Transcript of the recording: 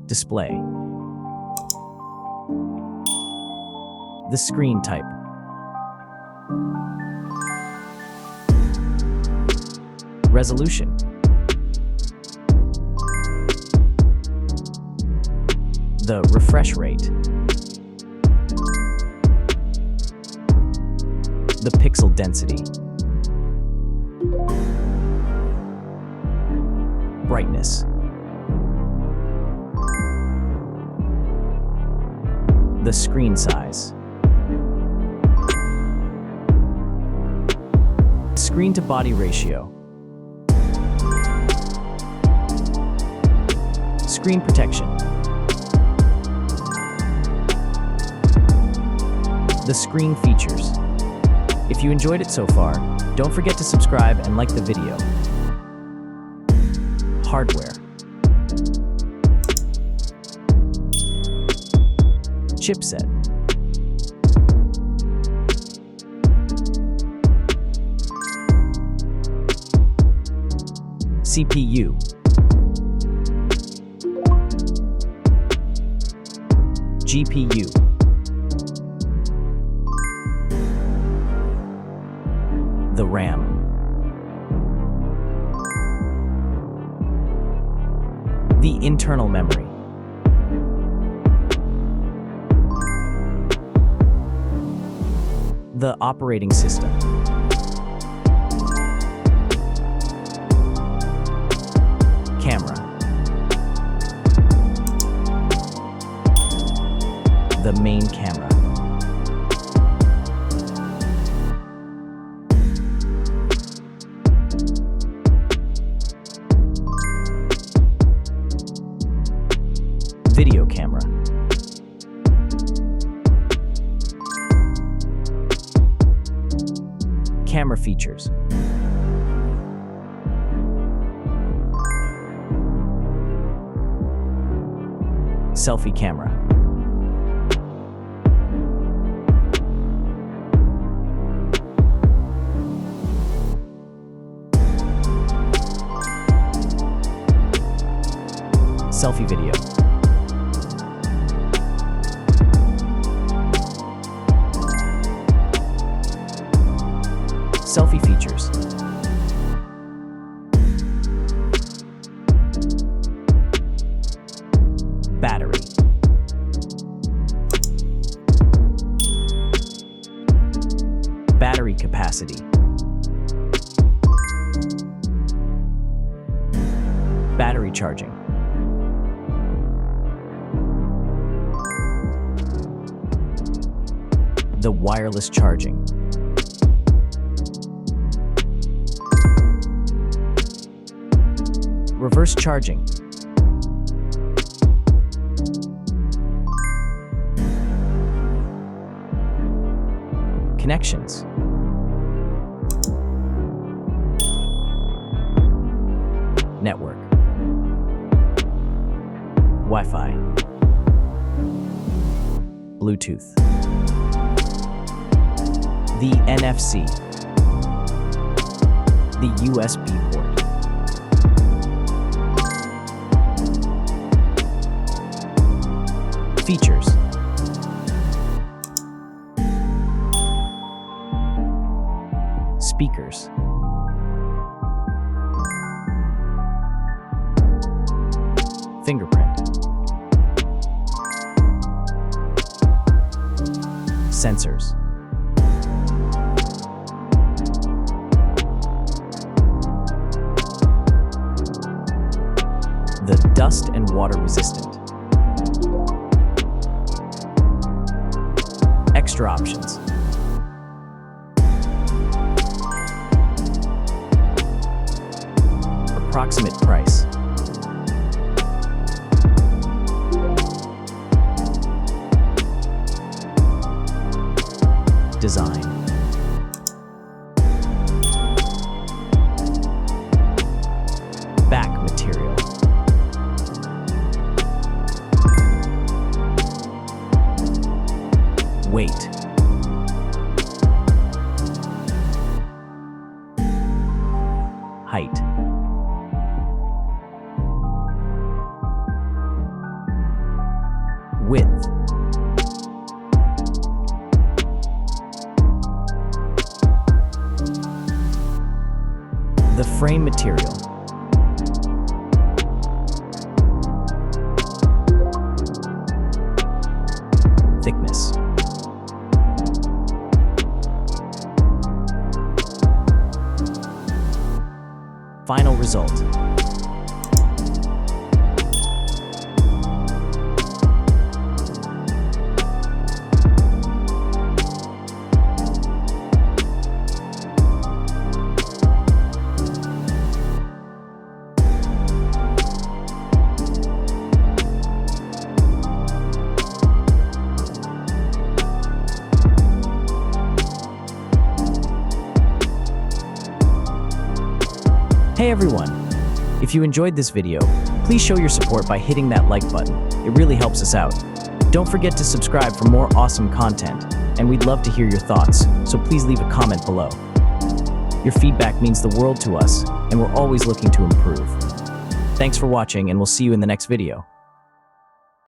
Display. The screen type. Resolution. The refresh rate. The pixel density. Brightness. The screen size. Screen to body ratio. Screen protection. The screen features. If you enjoyed it so far, don't forget to subscribe and like the video. Hardware. Chipset. CPU. GPU. The RAM. The internal memory. The operating system. Camera. The main camera. Video camera. Camera features. Selfie camera. Selfie video. Selfie features. Battery. Battery capacity. Battery charging. The wireless charging. Reverse charging. Connections. Network. Wi-Fi. Bluetooth. The NFC. The USB port. Features. Speakers. Fingerprint. Sensors. The dust and water resistant. Extra options. Approximate price. Design. Back material. Weight. height. Width. The frame material. Thickness. Final result. Hey everyone! If you enjoyed this video, please show your support by hitting that like button. It really helps us out. Don't forget to subscribe for more awesome content, and we'd love to hear your thoughts, so please leave a comment below. Your feedback means the world to us, and we're always looking to improve. Thanks for watching, and we'll see you in the next video.